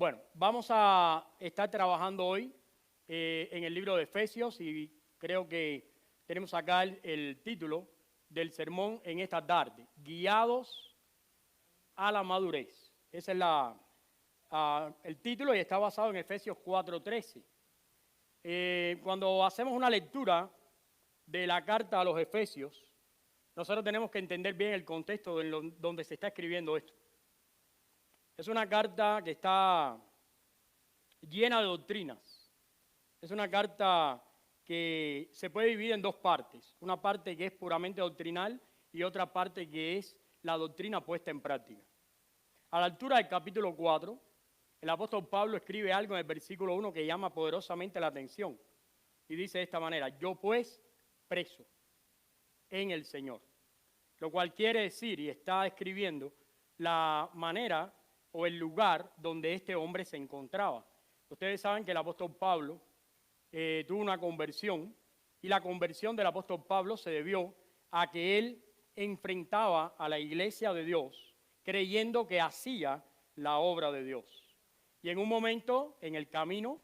Bueno, vamos a estar trabajando hoy en el libro de Efesios y creo que tenemos acá el título del sermón en esta tarde, Guiados a la madurez. Ese es el título y está basado en Efesios 4:13. Cuando hacemos una lectura de la carta a los Efesios, nosotros tenemos que entender bien el contexto donde se está escribiendo esto. Es una carta que está llena de doctrinas. Es una carta que se puede dividir en dos partes. Una parte que es puramente doctrinal y otra parte que es la doctrina puesta en práctica. A la altura del capítulo 4, el apóstol Pablo escribe algo en el versículo 1 que llama poderosamente la atención. Y dice de esta manera, yo pues preso en el Señor. Lo cual quiere decir, y está escribiendo, la manera o el lugar donde este hombre se encontraba. Ustedes saben que el apóstol Pablo tuvo una conversión, y la conversión del apóstol Pablo se debió a que él enfrentaba a la iglesia de Dios, creyendo que hacía la obra de Dios. Y en un momento, en el camino,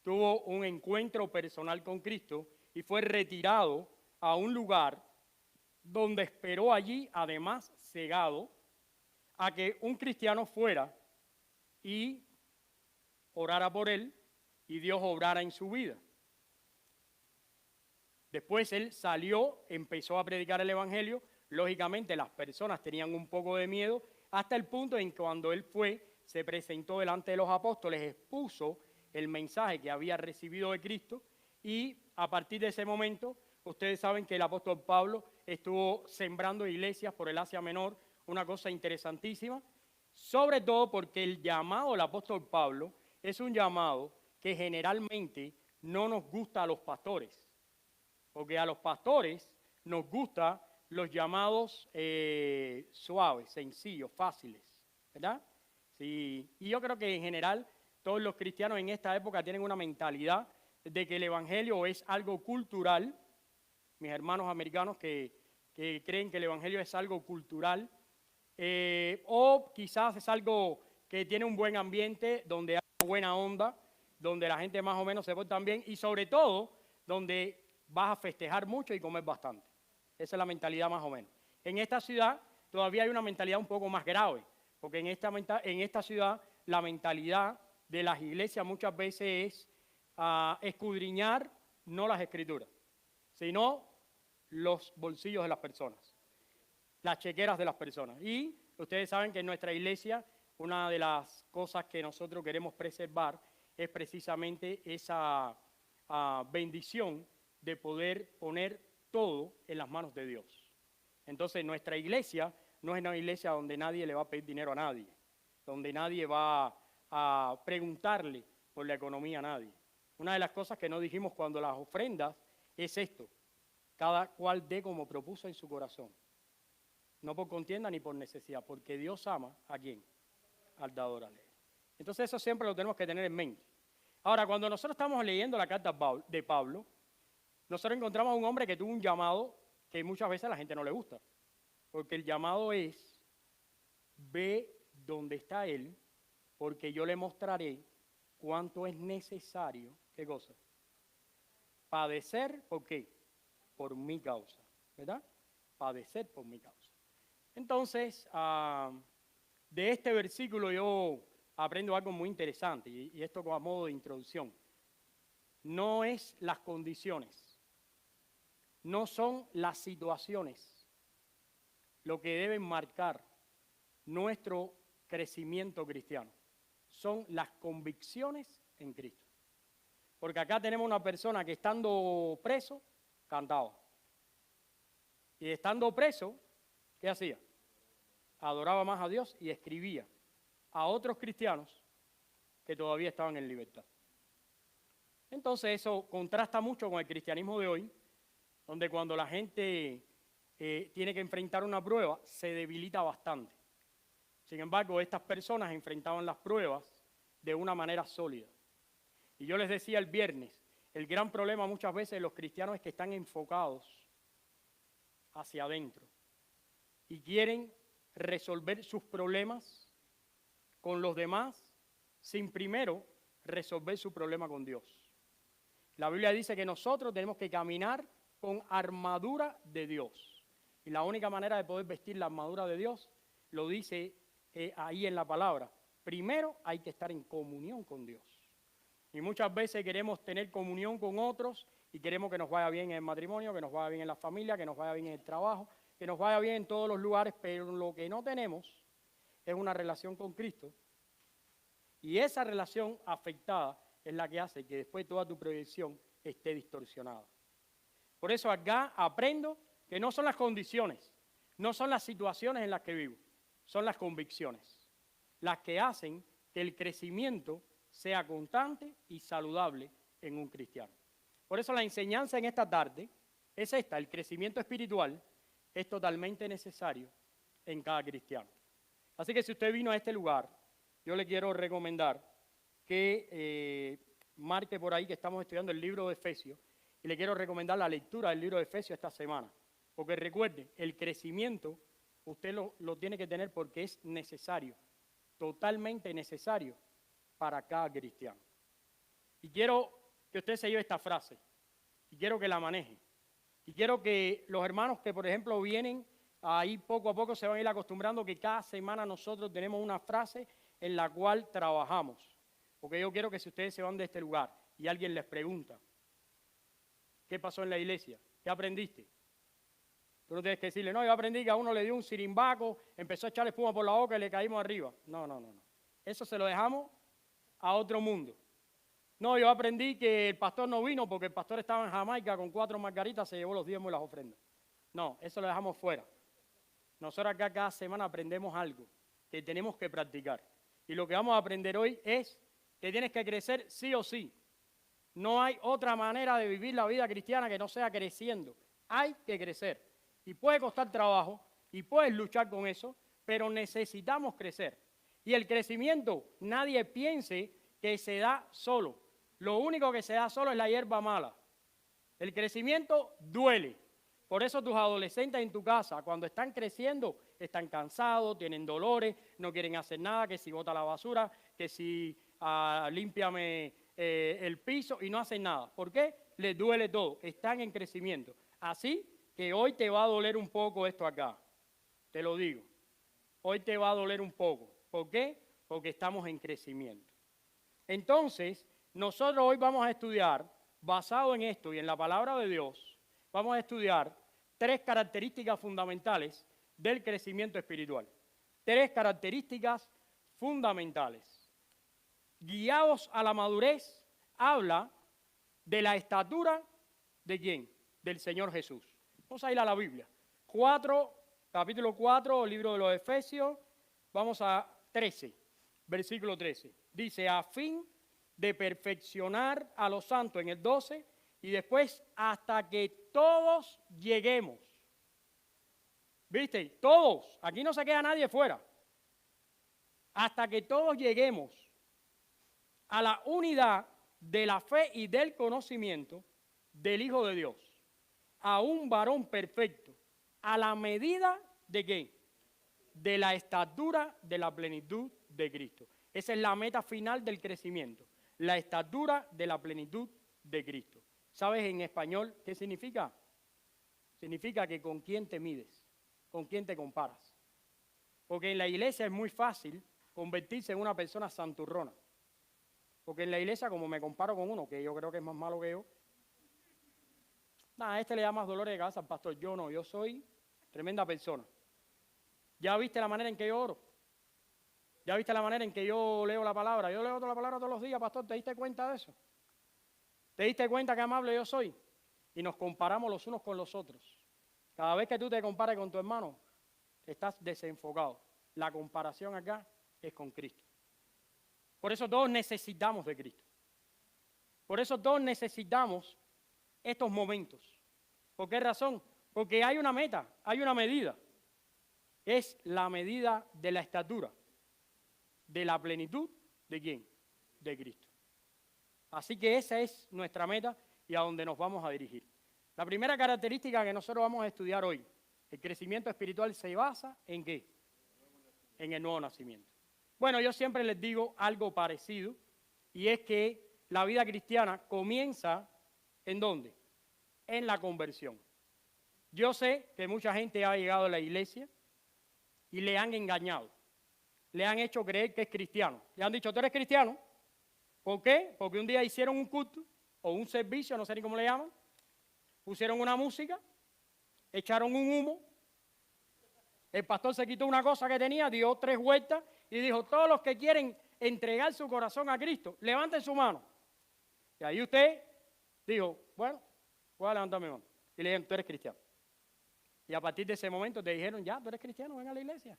tuvo un encuentro personal con Cristo y fue retirado a un lugar donde esperó allí, además cegado, a que un cristiano fuera y orara por él y Dios obrara en su vida. Después él salió, empezó a predicar el evangelio. Lógicamente las personas tenían un poco de miedo, hasta el punto en que cuando él se presentó delante de los apóstoles, expuso el mensaje que había recibido de Cristo, y a partir de ese momento, ustedes saben que el apóstol Pablo estuvo sembrando iglesias por el Asia Menor, una cosa interesantísima, sobre todo porque el llamado del apóstol Pablo es un llamado que generalmente no nos gusta a los pastores, porque a los pastores nos gustan los llamados suaves, sencillos, fáciles, ¿verdad? Sí. Y yo creo que en general todos los cristianos en esta época tienen una mentalidad de que el evangelio es algo cultural. Mis hermanos americanos que creen que el evangelio es algo cultural, o quizás es algo que tiene un buen ambiente, donde hay buena onda, donde la gente más o menos se porta bien y sobre todo donde vas a festejar mucho y comer bastante. Esa es la mentalidad más o menos. En esta ciudad todavía hay una mentalidad un poco más grave, porque en esta ciudad la mentalidad de las iglesias muchas veces es escudriñar no las escrituras, sino los bolsillos de las personas, las chequeras de las personas. Y ustedes saben que en nuestra iglesia una de las cosas que nosotros queremos preservar es precisamente esa bendición de poder poner todo en las manos de Dios. Entonces nuestra iglesia no es una iglesia donde nadie le va a pedir dinero a nadie, donde nadie va a preguntarle por la economía a nadie. Una de las cosas que no dijimos cuando las ofrendas es esto: cada cual dé como propuso en su corazón, no por contienda ni por necesidad, porque Dios ama ¿a quién? Al dador alegre. Entonces eso siempre lo tenemos que tener en mente. Ahora, cuando nosotros estamos leyendo la carta de Pablo, nosotros encontramos a un hombre que tuvo un llamado que muchas veces a la gente no le gusta, porque el llamado es: ve donde está él, porque yo le mostraré cuánto es necesario, ¿qué cosa? Padecer, ¿por qué? Por mi causa, ¿verdad? Padecer por mi causa. Entonces, de este versículo yo aprendo algo muy interesante, y esto como a modo de introducción. No es las condiciones, no son las situaciones lo que deben marcar nuestro crecimiento cristiano, son las convicciones en Cristo. Porque acá tenemos una persona que estando preso, cantaba. Y estando preso, ¿qué hacía? Adoraba más a Dios y escribía a otros cristianos que todavía estaban en libertad. Entonces eso contrasta mucho con el cristianismo de hoy, donde cuando la gente tiene que enfrentar una prueba, se debilita bastante. Sin embargo, estas personas enfrentaban las pruebas de una manera sólida. Y yo les decía el viernes, el gran problema muchas veces de los cristianos es que están enfocados hacia adentro y quieren resolver sus problemas con los demás sin primero resolver su problema con Dios. La Biblia dice que nosotros tenemos que caminar con armadura de Dios. Y la única manera de poder vestir la armadura de Dios, lo dice ahí en la palabra. Primero hay que estar en comunión con Dios. Y muchas veces queremos tener comunión con otros y queremos que nos vaya bien en el matrimonio, que nos vaya bien en la familia, que nos vaya bien en el trabajo, que nos vaya bien en todos los lugares, pero lo que no tenemos es una relación con Cristo. Y esa relación afectada es la que hace que después toda tu proyección esté distorsionada. Por eso acá aprendo que no son las condiciones, no son las situaciones en las que vivo, son las convicciones, las que hacen que el crecimiento sea constante y saludable en un cristiano. Por eso la enseñanza en esta tarde es esta: el crecimiento espiritual es totalmente necesario en cada cristiano. Así que si usted vino a este lugar, yo le quiero recomendar que marque por ahí que estamos estudiando el libro de Efesios, y le quiero recomendar la lectura del libro de Efesios esta semana. Porque recuerde, el crecimiento usted lo tiene que tener porque es necesario, totalmente necesario para cada cristiano. Y quiero que usted se lleve esta frase, y quiero que la maneje. Y quiero que los hermanos que, por ejemplo, vienen ahí poco a poco se van a ir acostumbrando que cada semana nosotros tenemos una frase en la cual trabajamos. Porque yo quiero que si ustedes se van de este lugar y alguien les pregunta, ¿qué pasó en la iglesia? ¿Qué aprendiste? Tú no tienes que decirle, no, yo aprendí que a uno le dio un sirimbaco, empezó a echarle espuma por la boca y le caímos arriba. No. Eso se lo dejamos a otro mundo. No, yo aprendí que el pastor no vino porque el pastor estaba en Jamaica con 4 margaritas, se llevó los diezmos y las ofrendas. No, eso lo dejamos fuera. Nosotros acá cada semana aprendemos algo que tenemos que practicar. Y lo que vamos a aprender hoy es que tienes que crecer sí o sí. No hay otra manera de vivir la vida cristiana que no sea creciendo. Hay que crecer. Y puede costar trabajo y puedes luchar con eso, pero necesitamos crecer. Y el crecimiento, nadie piense que se da solo. Lo único que se da solo es la hierba mala. El crecimiento duele. Por eso tus adolescentes en tu casa, cuando están creciendo, están cansados, tienen dolores, no quieren hacer nada, que si bota la basura, que si límpiame el piso, y no hacen nada. ¿Por qué? Les duele todo, están en crecimiento. Así que hoy te va a doler un poco esto acá, te lo digo. Hoy te va a doler un poco. ¿Por qué? Porque estamos en crecimiento. Entonces, nosotros hoy vamos a estudiar, basado en esto y en la palabra de Dios, vamos a estudiar 3 características fundamentales del crecimiento espiritual. 3 características fundamentales. Guiados a la madurez, habla de la estatura de ¿quién? Del Señor Jesús. Vamos a ir a la Biblia. Capítulo 4, libro de los Efesios, vamos a 13, versículo 13. Dice, a fin de perfeccionar a los santos en el 12, y después hasta que todos lleguemos. ¿Viste? Todos. Aquí no se queda nadie fuera. Hasta que todos lleguemos a la unidad de la fe y del conocimiento del Hijo de Dios, a un varón perfecto, a la medida de ¿qué? De la estatura de la plenitud de Cristo. Esa es la meta final del crecimiento, la estatura de la plenitud de Cristo. ¿Sabes en español qué significa? Significa que con quién te mides, con quién te comparas. Porque en la iglesia es muy fácil convertirse en una persona santurrona. Porque en la iglesia, como me comparo con uno, que yo creo que es más malo que yo, a este le da más dolores de cabeza al pastor. Yo no, yo soy tremenda persona. ¿Ya viste la manera en que yo oro? ¿Ya viste la manera en que yo leo la palabra? Yo leo la palabra todos los días, pastor. ¿Te diste cuenta de eso? ¿Te diste cuenta qué amable yo soy? Y nos comparamos los unos con los otros. Cada vez que tú te compares con tu hermano, estás desenfocado. La comparación acá es con Cristo. Por eso todos necesitamos de Cristo. Por eso todos necesitamos estos momentos. ¿Por qué razón? Porque hay una meta, hay una medida. Es la medida de la estatura, de la plenitud, ¿de quién? De Cristo. Así que esa es nuestra meta y a donde nos vamos a dirigir. La primera característica que nosotros vamos a estudiar hoy, el crecimiento espiritual se basa ¿en qué? En el nuevo nacimiento. Bueno, yo siempre les digo algo parecido, y es que la vida cristiana comienza ¿en dónde? En la conversión. Yo sé que mucha gente ha llegado a la iglesia y le han engañado, le han hecho creer que es cristiano. Le han dicho, ¿tú eres cristiano? ¿Por qué? Porque un día hicieron un culto o un servicio, no sé ni cómo le llaman, pusieron una música, echaron un humo, el pastor se quitó una cosa que tenía, dio 3 vueltas y dijo, todos los que quieren entregar su corazón a Cristo, levanten su mano. Y ahí usted dijo, bueno, voy a levantar mi mano. Y le dijeron, tú eres cristiano. Y a partir de ese momento te dijeron, ya, tú eres cristiano, ven a la iglesia.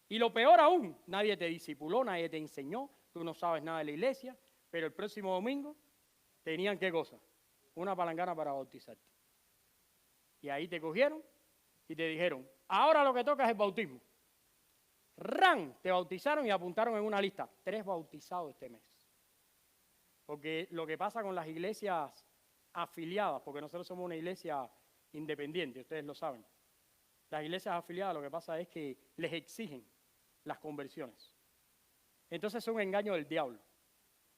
Y lo peor aún, nadie te discipuló, nadie te enseñó, tú no sabes nada de la iglesia, pero el próximo domingo tenían, ¿qué cosa? Una palangana para bautizarte. Y ahí te cogieron y te dijeron, ahora lo que toca es el bautismo. ¡Ran! Te bautizaron y apuntaron en una lista, 3 bautizados este mes. Porque lo que pasa con las iglesias afiliadas, porque nosotros somos una iglesia independiente, ustedes lo saben. Las iglesias afiliadas lo que pasa es que les exigen las conversiones. Entonces es un engaño del diablo.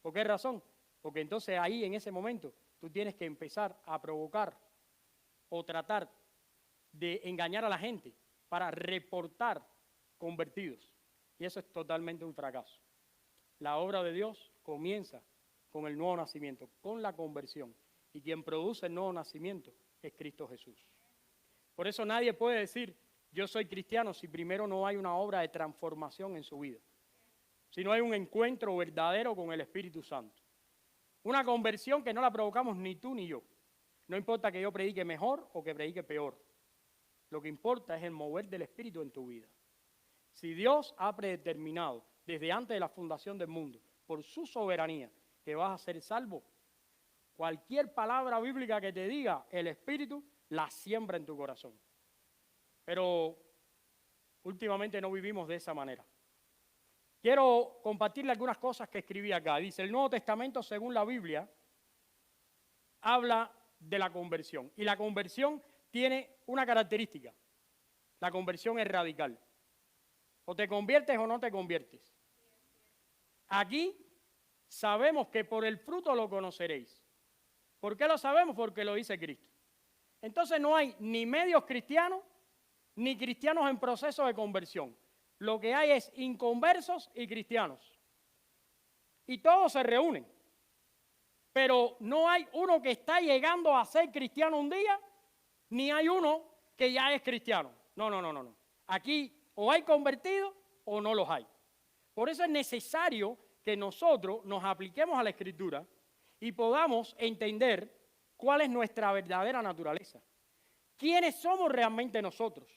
¿Por qué razón? Porque entonces ahí en ese momento tú tienes que empezar a provocar o tratar de engañar a la gente para reportar convertidos. Y eso es totalmente un fracaso. La obra de Dios comienza con el nuevo nacimiento, con la conversión. Y quien produce el nuevo nacimiento es Cristo Jesús. Por eso nadie puede decir, yo soy cristiano, si primero no hay una obra de transformación en su vida. Si no hay un encuentro verdadero con el Espíritu Santo. Una conversión que no la provocamos ni tú ni yo. No importa que yo predique mejor o que predique peor. Lo que importa es el mover del Espíritu en tu vida. Si Dios ha predeterminado desde antes de la fundación del mundo, por su soberanía, que vas a ser salvo, cualquier palabra bíblica que te diga el Espíritu, la siembra en tu corazón. Pero últimamente no vivimos de esa manera. Quiero compartirle algunas cosas que escribí acá. Dice, el Nuevo Testamento, según la Biblia, habla de la conversión. Y la conversión tiene una característica. La conversión es radical. O te conviertes o no te conviertes. Aquí sabemos que por el fruto lo conoceréis. ¿Por qué lo sabemos? Porque lo dice Cristo. Entonces no hay ni medios cristianos, ni cristianos en proceso de conversión. Lo que hay es inconversos y cristianos. Y todos se reúnen. Pero no hay uno que está llegando a ser cristiano un día, ni hay uno que ya es cristiano. No. Aquí o hay convertidos o no los hay. Por eso es necesario que nosotros nos apliquemos a la Escritura y podamos entender cuál es nuestra verdadera naturaleza. ¿Quiénes somos realmente nosotros?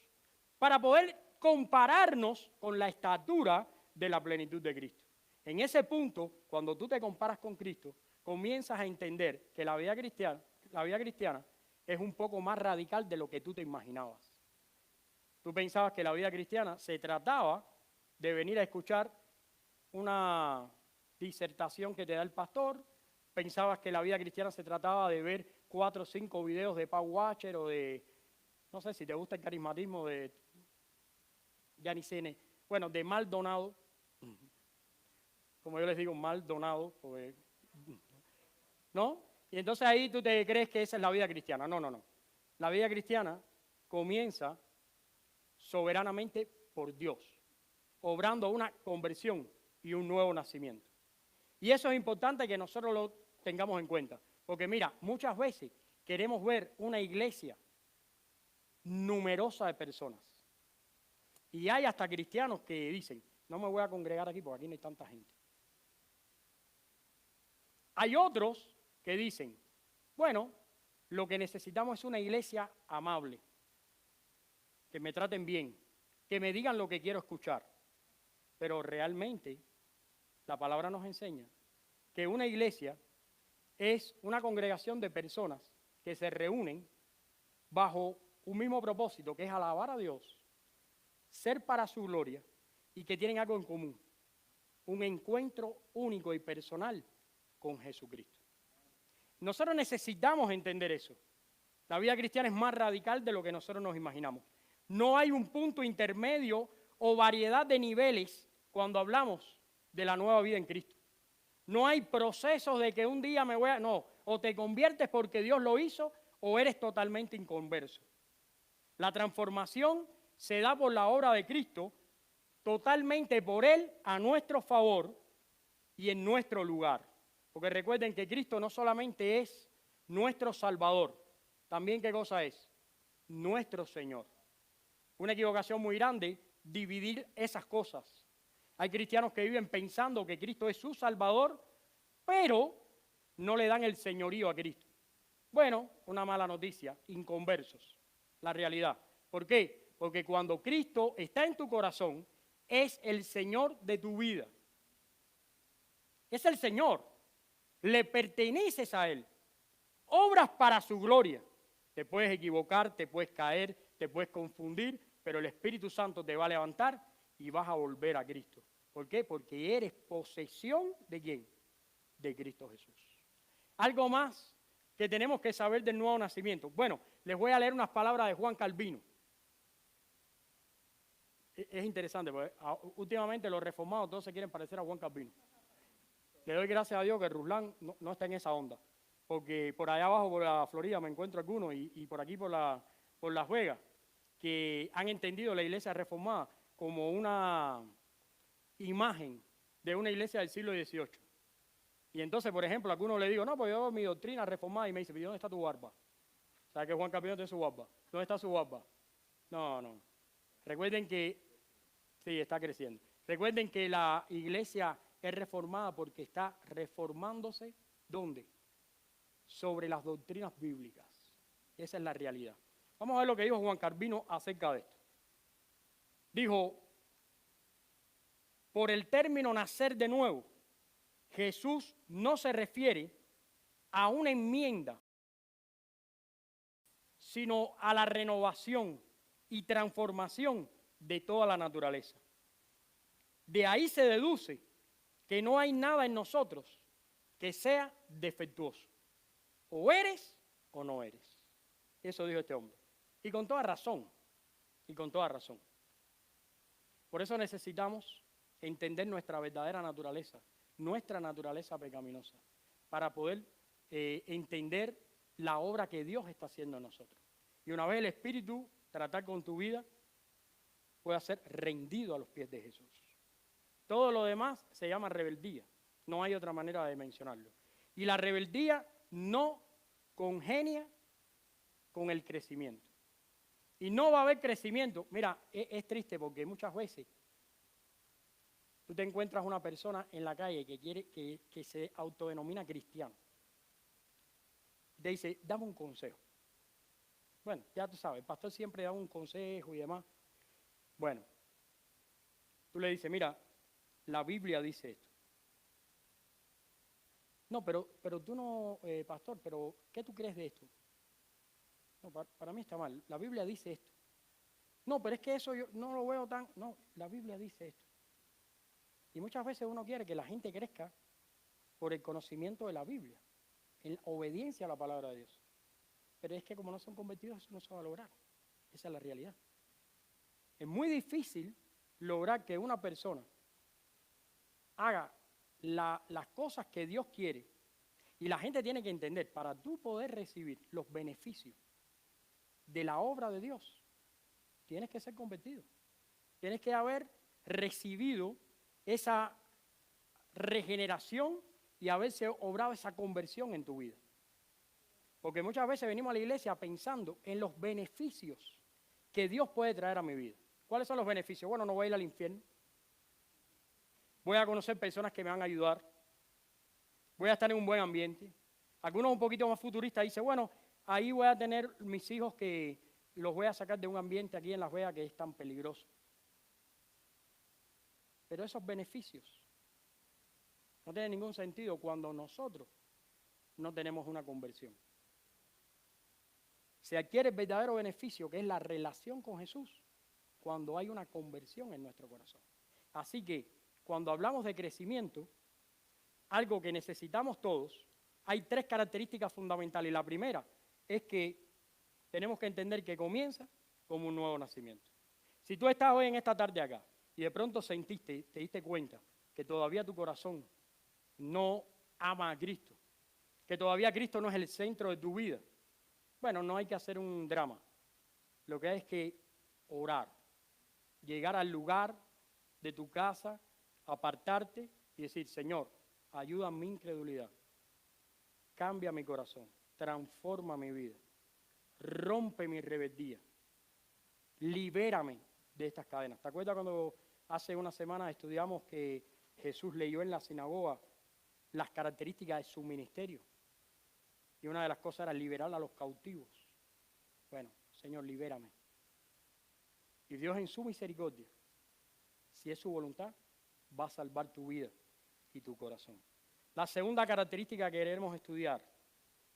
Para poder compararnos con la estatura de la plenitud de Cristo. En ese punto, cuando tú te comparas con Cristo, comienzas a entender que la vida cristiana es un poco más radical de lo que tú te imaginabas. Tú pensabas que la vida cristiana se trataba de venir a escuchar una disertación que te da el pastor, pensabas que la vida cristiana se trataba de ver 4 o 5 videos de Paul Washer o de, no sé si te gusta el carismatismo de Yanisene, bueno, de Maldonado, como yo les digo, Maldonado, pues, ¿no? Y entonces ahí tú te crees que esa es la vida cristiana. No. La vida cristiana comienza soberanamente por Dios, obrando una conversión y un nuevo nacimiento. Y eso es importante que nosotros lo tengamos en cuenta. Porque mira, muchas veces queremos ver una iglesia numerosa de personas. Y hay hasta cristianos que dicen, no me voy a congregar aquí porque aquí no hay tanta gente. Hay otros que dicen, bueno, lo que necesitamos es una iglesia amable, que me traten bien, que me digan lo que quiero escuchar. Pero realmente la palabra nos enseña que una iglesia es una congregación de personas que se reúnen bajo un mismo propósito, que es alabar a Dios, ser para su gloria y que tienen algo en común, un encuentro único y personal con Jesucristo. Nosotros necesitamos entender eso. La vida cristiana es más radical de lo que nosotros nos imaginamos. No hay un punto intermedio o variedad de niveles cuando hablamos de la nueva vida en Cristo. No hay procesos de que un día no, o te conviertes porque Dios lo hizo o eres totalmente inconverso. La transformación se da por la obra de Cristo, totalmente por Él, a nuestro favor y en nuestro lugar. Porque recuerden que Cristo no solamente es nuestro Salvador, también ¿qué cosa es? Nuestro Señor. Una equivocación muy grande, dividir esas cosas. Hay cristianos que viven pensando que Cristo es su Salvador, pero no le dan el señorío a Cristo. Bueno, una mala noticia, inconversos, la realidad. ¿Por qué? Porque cuando Cristo está en tu corazón, es el Señor de tu vida. Es el Señor. Le perteneces a Él. Obras para su gloria. Te puedes equivocar, te puedes caer, te puedes confundir, pero el Espíritu Santo te va a levantar y vas a volver a Cristo. ¿Por qué? Porque eres posesión ¿de quién? De Cristo Jesús. Algo más que tenemos que saber del nuevo nacimiento. Bueno, les voy a leer unas palabras de Juan Calvino. Es interesante, porque últimamente los reformados todos se quieren parecer a Juan Calvino. Le doy gracias a Dios que Ruslan no está en esa onda, porque por allá abajo, por la Florida, me encuentro algunos, y por aquí, por Las Vegas, que han entendido la iglesia reformada como una imagen de una iglesia del siglo XVIII. Y entonces, por ejemplo, a algunos le digo, no, pues yo mi doctrina reformada, y me dice, ¿y dónde está tu barba? ¿Sabes que Juan Calvino tiene su barba? ¿Dónde está su barba? No. Recuerden que, sí, está creciendo. Recuerden que la iglesia es reformada porque está reformándose, ¿dónde? Sobre las doctrinas bíblicas. Esa es la realidad. Vamos a ver lo que dijo Juan Calvino acerca de esto. Dijo, por el término nacer de nuevo, Jesús no se refiere a una enmienda, sino a la renovación y transformación de toda la naturaleza. De ahí se deduce que no hay nada en nosotros que sea defectuoso. O eres o no eres. Eso dijo este hombre. Y con toda razón. Por eso necesitamos entender nuestra verdadera naturaleza, nuestra naturaleza pecaminosa, para poder entender la obra que Dios está haciendo en nosotros. Y una vez el Espíritu tratar con tu vida, pueda ser rendido a los pies de Jesús. Todo lo demás se llama rebeldía. No hay otra manera de mencionarlo. Y la rebeldía no congenia con el crecimiento. Y no va a haber crecimiento. Mira, es triste porque muchas veces tú te encuentras una persona en la calle que se autodenomina cristiano. Te dice, dame un consejo. Bueno, ya tú sabes, el pastor siempre da un consejo y demás. Bueno, tú le dices, mira, la Biblia dice esto. No, pero tú no, pastor, pero ¿qué tú crees de esto? No, para mí está mal. La Biblia dice esto. No, pero es que eso yo no lo veo tan... No, la Biblia dice esto. Y muchas veces uno quiere que la gente crezca por el conocimiento de la Biblia, en obediencia a la palabra de Dios. Pero es que como no son convertidos, eso no se va a lograr. Esa es la realidad. Es muy difícil lograr que una persona haga las cosas que Dios quiere. Y la gente tiene que entender, para tú poder recibir los beneficios de la obra de Dios, tienes que ser convertido. Tienes que haber recibido esa regeneración y haberse obrado esa conversión en tu vida. Porque muchas veces venimos a la iglesia pensando en los beneficios que Dios puede traer a mi vida. ¿Cuáles son los beneficios? Bueno, no voy a ir al infierno. Voy a conocer personas que me van a ayudar. Voy a estar en un buen ambiente. Algunos un poquito más futuristas dicen, bueno, ahí voy a tener mis hijos que los voy a sacar de un ambiente aquí en Las Vegas que es tan peligroso. Pero esos beneficios no tienen ningún sentido cuando nosotros no tenemos una conversión. Se adquiere el verdadero beneficio, que es la relación con Jesús, cuando hay una conversión en nuestro corazón. Así que, cuando hablamos de crecimiento, algo que necesitamos todos, hay 3 características fundamentales. Y la primera es que tenemos que entender que comienza como un nuevo nacimiento. Si tú estás hoy en esta tarde acá y de pronto te diste cuenta que todavía tu corazón no ama a Cristo, que todavía Cristo no es el centro de tu vida, bueno, no hay que hacer un drama. Lo que hay es que orar, llegar al lugar de tu casa, apartarte y decir, Señor, ayuda a mi incredulidad, cambia mi corazón, transforma mi vida, rompe mi rebeldía, libérame de estas cadenas. ¿Te acuerdas cuando hace una semana estudiamos que Jesús leyó en la sinagoga las características de su ministerio? Y una de las cosas era liberar a los cautivos. Bueno, Señor, libérame. Y Dios en su misericordia, si es su voluntad, va a salvar tu vida y tu corazón. La segunda característica que queremos estudiar,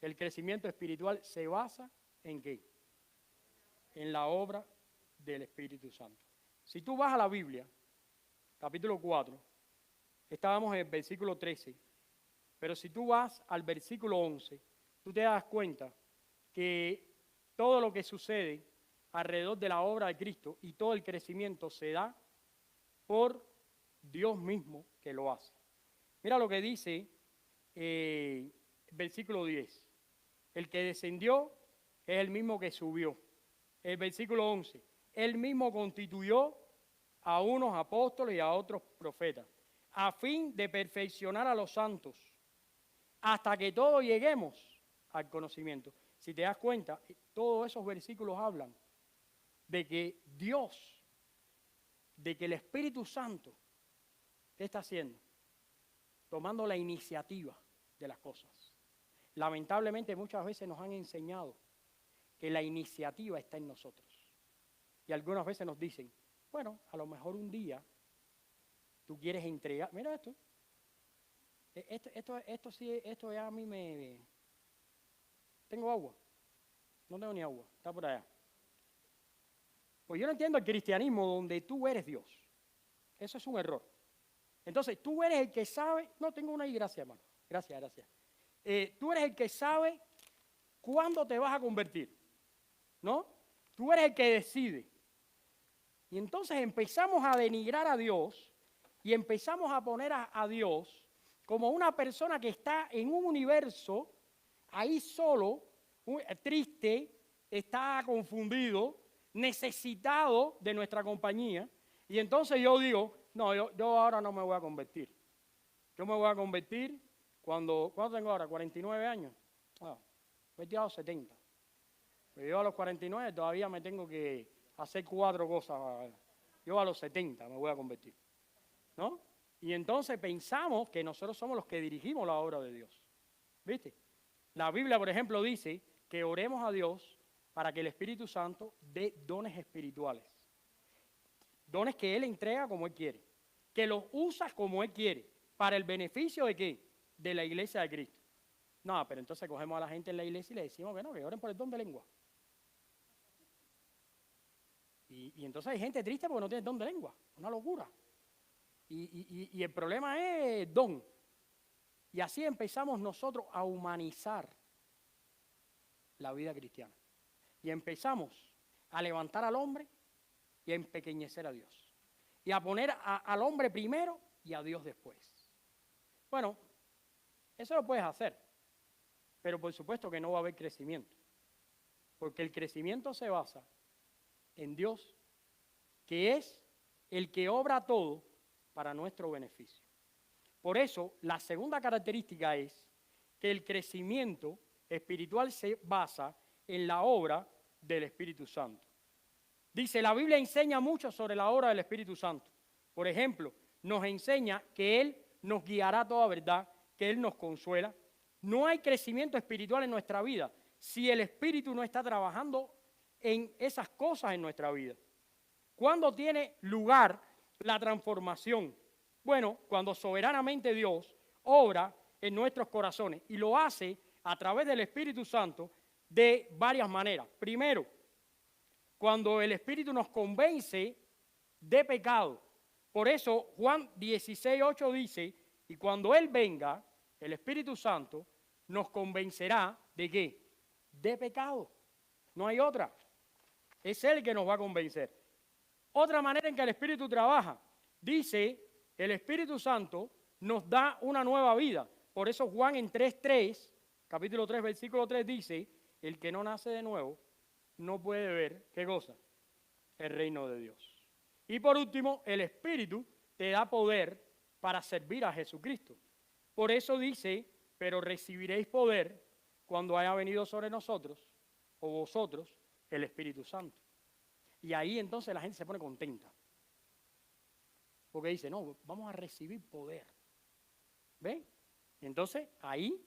el crecimiento espiritual se basa ¿en qué? En la obra del Espíritu Santo. Si tú vas a la Biblia, capítulo 4, estábamos en el versículo 13, pero si tú vas al versículo 11, tú te das cuenta que todo lo que sucede alrededor de la obra de Cristo y todo el crecimiento se da por Dios mismo que lo hace. Mira lo que dice el versículo 10. El que descendió es el mismo que subió. El versículo 11. Él mismo constituyó a unos apóstoles y a otros profetas, a fin de perfeccionar a los santos, hasta que todos lleguemos al conocimiento. Si te das cuenta, todos esos versículos hablan de que Dios, de que el Espíritu Santo, ¿qué está haciendo? Tomando la iniciativa de las cosas. Lamentablemente muchas veces nos han enseñado que la iniciativa está en nosotros. Y algunas veces nos dicen, bueno, a lo mejor un día tú quieres entregar, mira esto, esto ya a mí me... ¿Tengo agua? No tengo ni agua, está por allá. Pues yo no entiendo el cristianismo donde tú eres Dios. Eso es un error. Entonces, tú eres el que sabe, no, tengo una ahí, gracias hermano, gracias. Tú eres el que sabe cuándo te vas a convertir, ¿no? Tú eres el que decide. Y entonces empezamos a denigrar a Dios y empezamos a poner a Dios como una persona que está en un universo ahí solo, triste, está confundido, necesitado de nuestra compañía. Y entonces yo digo, no, yo ahora no me voy a convertir. Yo me voy a convertir ¿cuánto tengo ahora? 49 años. He tirado 70. Pero yo a los 49 todavía me tengo que hacer 4 cosas. Yo a los 70 me voy a convertir, ¿no? Y entonces pensamos que nosotros somos los que dirigimos la obra de Dios. ¿Viste? La Biblia, por ejemplo, dice que oremos a Dios para que el Espíritu Santo dé dones espirituales. Dones que Él entrega como Él quiere. Que los usa como Él quiere. ¿Para el beneficio de qué? De la iglesia de Cristo. No, pero entonces cogemos a la gente en la iglesia y le decimos que no, que oren por el don de lengua. Y entonces hay gente triste porque no tiene don de lengua. Una locura. Y el problema es don. Y así empezamos nosotros a humanizar la vida cristiana. Y empezamos a levantar al hombre y a empequeñecer a Dios. Y a poner al hombre primero y a Dios después. Bueno, eso lo puedes hacer. Pero por supuesto que no va a haber crecimiento. Porque el crecimiento se basa en Dios, que es el que obra todo para nuestro beneficio. Por eso, la segunda característica es que el crecimiento espiritual se basa en la obra del Espíritu Santo. Dice, la Biblia enseña mucho sobre la obra del Espíritu Santo. Por ejemplo, nos enseña que Él nos guiará a toda verdad, que Él nos consuela. No hay crecimiento espiritual en nuestra vida si el Espíritu no está trabajando en esas cosas en nuestra vida. ¿Cuándo tiene lugar la transformación? Bueno, cuando soberanamente Dios obra en nuestros corazones y lo hace a través del Espíritu Santo de varias maneras. Primero, cuando el Espíritu nos convence de pecado. Por eso Juan 16:8 dice, y cuando Él venga, el Espíritu Santo nos convencerá ¿de qué? De pecado. No hay otra. Es Él que nos va a convencer. Otra manera en que el Espíritu trabaja dice, el Espíritu Santo nos da una nueva vida. Por eso Juan en 3:3, capítulo 3, versículo 3 dice, el que no nace de nuevo no puede ver, ¿qué cosa? El reino de Dios. Y por último, el Espíritu te da poder para servir a Jesucristo. Por eso dice, pero recibiréis poder cuando haya venido sobre nosotros, o vosotros, el Espíritu Santo. Y ahí entonces la gente se pone contenta. Porque dice, no, vamos a recibir poder. ¿Ven? Y entonces ahí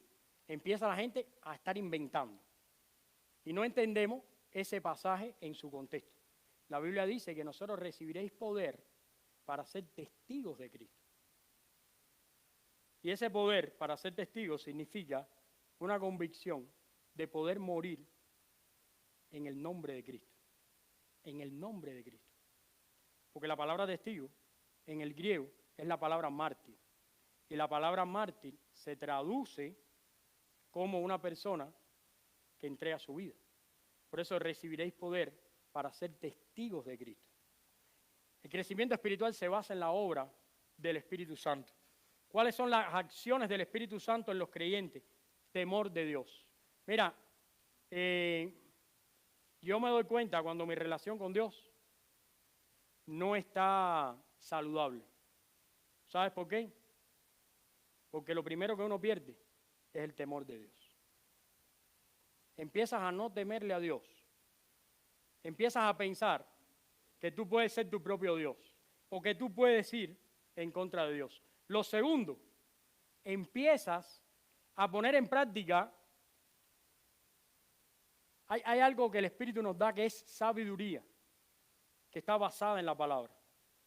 empieza la gente a estar inventando. Y no entendemos ese pasaje en su contexto. La Biblia dice que nosotros recibiréis poder para ser testigos de Cristo. Y ese poder para ser testigos significa una convicción de poder morir en el nombre de Cristo. En el nombre de Cristo. Porque la palabra testigo en el griego es la palabra mártir. Y la palabra mártir se traduce como una persona que entrega su vida. Por eso recibiréis poder para ser testigos de Cristo. El crecimiento espiritual se basa en la obra del Espíritu Santo. ¿Cuáles son las acciones del Espíritu Santo en los creyentes? Temor de Dios. Mira, yo me doy cuenta cuando mi relación con Dios no está saludable. ¿Sabes por qué? Porque lo primero que uno pierde es el temor de Dios. Empiezas a no temerle a Dios. Empiezas a pensar que tú puedes ser tu propio Dios o que tú puedes ir en contra de Dios. Lo segundo, empiezas a poner en práctica, hay algo que el Espíritu nos da que es sabiduría, que está basada en la palabra.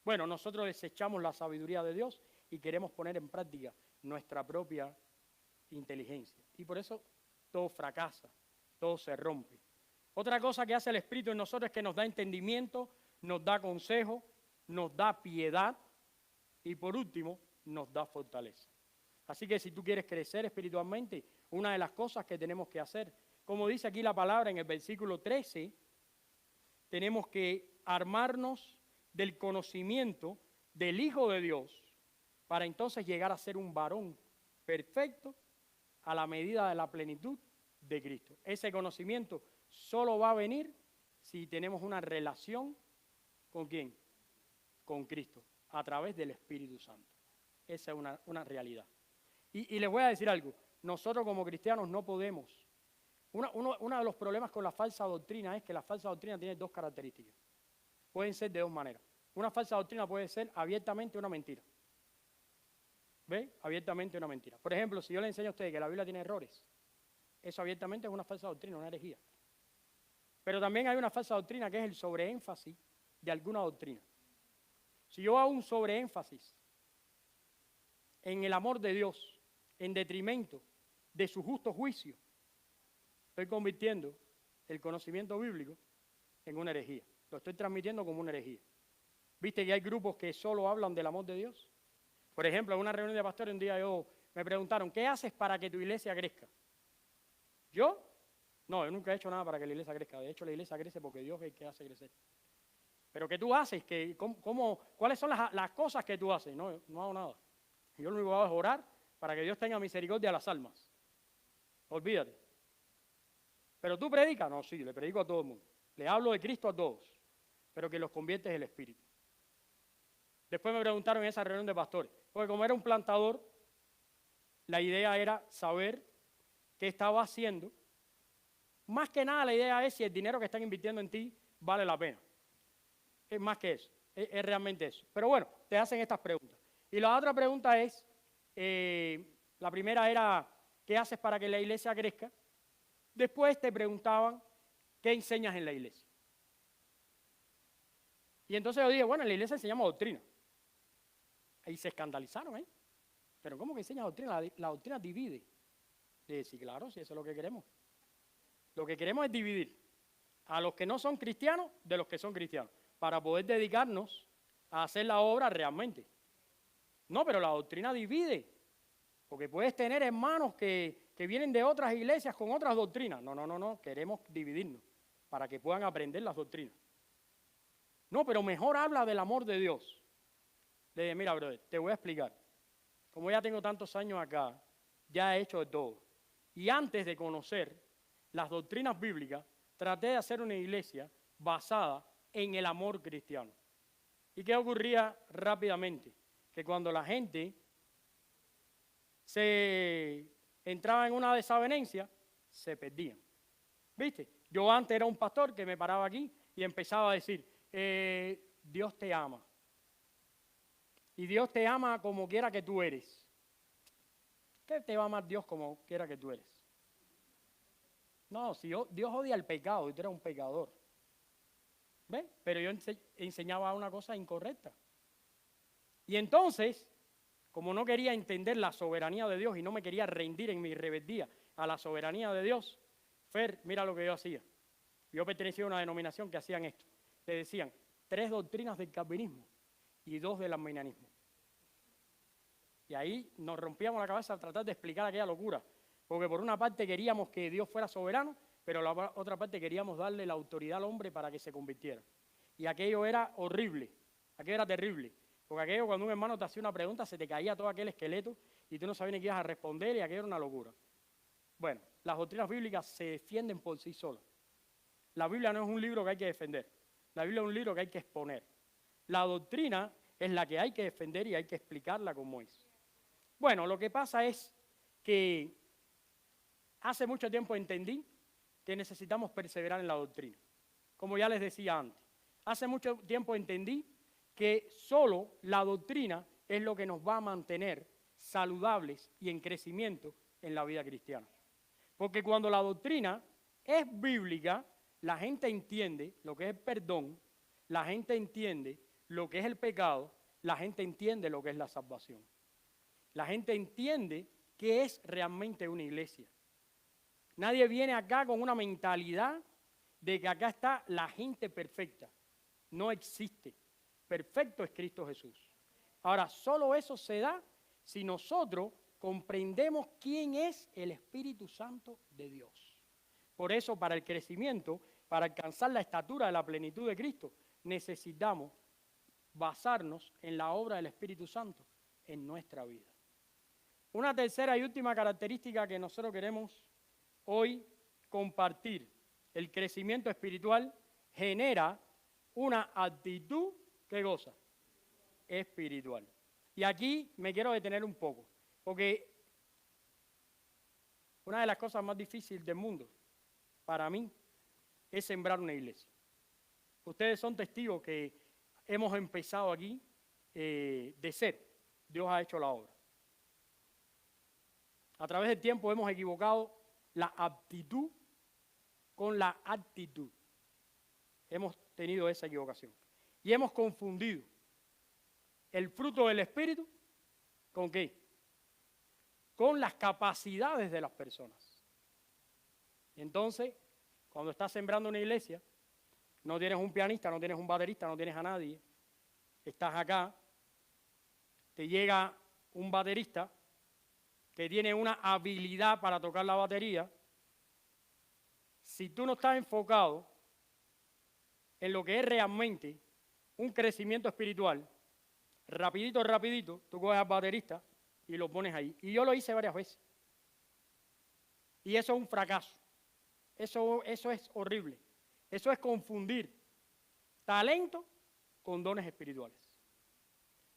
Bueno, nosotros desechamos la sabiduría de Dios y queremos poner en práctica nuestra propia inteligencia. Y por eso todo fracasa, todo se rompe. Otra cosa que hace el Espíritu en nosotros es que nos da entendimiento, nos da consejo, nos da piedad y por último nos da fortaleza. Así que si tú quieres crecer espiritualmente, una de las cosas que tenemos que hacer, como dice aquí la palabra en el versículo 13, tenemos que armarnos del conocimiento del Hijo de Dios para entonces llegar a ser un varón perfecto a la medida de la plenitud de Cristo. Ese conocimiento solo va a venir si tenemos una relación ¿con quién? Con Cristo, a través del Espíritu Santo. Esa es una realidad. Y les voy a decir algo, nosotros como cristianos no podemos. Uno de los problemas con la falsa doctrina es que la falsa doctrina tiene dos características. Pueden ser de dos maneras. Una falsa doctrina puede ser abiertamente una mentira. ¿Ve? Abiertamente una mentira. Por ejemplo, si yo le enseño a ustedes que la Biblia tiene errores, eso abiertamente es una falsa doctrina, una herejía. Pero también hay una falsa doctrina que es el sobreénfasis de alguna doctrina. Si yo hago un sobreénfasis en el amor de Dios, en detrimento de su justo juicio, estoy convirtiendo el conocimiento bíblico en una herejía. Lo estoy transmitiendo como una herejía. ¿Viste que hay grupos que solo hablan del amor de Dios? Por ejemplo, en una reunión de pastores un día me preguntaron, ¿qué haces para que tu iglesia crezca? ¿Yo? No, yo nunca he hecho nada para que la iglesia crezca. De hecho, la iglesia crece porque Dios es el que hace crecer. ¿Pero qué tú haces? ¿Cuáles son las cosas que tú haces? No, no hago nada. Yo lo único que hago es orar para que Dios tenga misericordia a las almas. Olvídate. ¿Pero tú predicas? No, sí, le predico a todo el mundo. Le hablo de Cristo a todos, pero que los convierte en el Espíritu. Después me preguntaron en esa reunión de pastores, porque como era un plantador, la idea era saber qué estaba haciendo. Más que nada la idea es si el dinero que están invirtiendo en ti vale la pena. Es más que eso, es realmente eso. Pero bueno, te hacen estas preguntas. Y la otra pregunta es, la primera era, ¿qué haces para que la iglesia crezca? Después te preguntaban, ¿qué enseñas en la iglesia? Y entonces yo dije, bueno, en la iglesia enseñamos doctrina. Y se escandalizaron, ¿eh? Pero ¿cómo que enseña doctrina? La doctrina divide. Le dije, sí, claro, sí, eso es lo que queremos. Lo que queremos es dividir a los que no son cristianos de los que son cristianos, para poder dedicarnos a hacer la obra realmente. No, pero la doctrina divide, porque puedes tener hermanos que vienen de otras iglesias con otras doctrinas. No, queremos dividirnos para que puedan aprender las doctrinas. No, pero mejor habla del amor de Dios. Le dije, mira, brother, te voy a explicar. Como ya tengo tantos años acá, ya he hecho de todo. Y antes de conocer las doctrinas bíblicas, traté de hacer una iglesia basada en el amor cristiano. ¿Y qué ocurría rápidamente? Que cuando la gente se entraba en una desavenencia, se perdían. ¿Viste? Yo antes era un pastor que me paraba aquí y empezaba a decir, Dios te ama. Y Dios te ama como quiera que tú eres. ¿Qué te va a amar Dios como quiera que tú eres? No, si Dios odia el pecado y tú eres un pecador. ¿Ves? Pero yo enseñaba una cosa incorrecta. Y entonces, como no quería entender la soberanía de Dios y no me quería rendir en mi rebeldía a la soberanía de Dios, Fer, mira lo que yo hacía. Yo pertenecía a una denominación que hacían esto. Le decían 3 doctrinas del calvinismo y 2 del arminianismo. Y ahí nos rompíamos la cabeza a tratar de explicar aquella locura. Porque por una parte queríamos que Dios fuera soberano, pero la otra parte queríamos darle la autoridad al hombre para que se convirtiera. Y aquello era horrible, aquello era terrible. Porque aquello cuando un hermano te hacía una pregunta se te caía todo aquel esqueleto y tú no sabías ni qué ibas a responder y aquello era una locura. Bueno, las doctrinas bíblicas se defienden por sí solas. La Biblia no es un libro que hay que defender. La Biblia es un libro que hay que exponer. La doctrina es la que hay que defender y hay que explicarla como es. Bueno, lo que pasa es que hace mucho tiempo entendí que necesitamos perseverar en la doctrina. Como ya les decía antes, hace mucho tiempo entendí que solo la doctrina es lo que nos va a mantener saludables y en crecimiento en la vida cristiana. Porque cuando la doctrina es bíblica, la gente entiende lo que es el perdón, la gente entiende lo que es el pecado, la gente entiende lo que es la salvación. La gente entiende qué es realmente una iglesia. Nadie viene acá con una mentalidad de que acá está la gente perfecta. No existe. Perfecto es Cristo Jesús. Ahora, solo eso se da si nosotros comprendemos quién es el Espíritu Santo de Dios. Por eso, para el crecimiento, para alcanzar la estatura de la plenitud de Cristo, necesitamos basarnos en la obra del Espíritu Santo en nuestra vida. Una tercera y última característica que nosotros queremos hoy compartir: el crecimiento espiritual genera una actitud que goza espiritual. Y aquí me quiero detener un poco, porque una de las cosas más difíciles del mundo para mí es sembrar una iglesia. Ustedes son testigos que hemos empezado aquí de ser. Dios ha hecho la obra. A través del tiempo hemos equivocado la aptitud con la actitud. Hemos tenido esa equivocación. Y hemos confundido el fruto del Espíritu ¿con qué? Con las capacidades de las personas. Entonces, cuando estás sembrando una iglesia, no tienes un pianista, no tienes un baterista, no tienes a nadie. Estás acá, te llega un baterista que tiene una habilidad para tocar la batería. Si tú no estás enfocado en lo que es realmente un crecimiento espiritual, rapidito, tú coges al baterista y lo pones ahí. Y yo lo hice varias veces. Y eso es un fracaso. Eso es horrible. Eso es confundir talento con dones espirituales.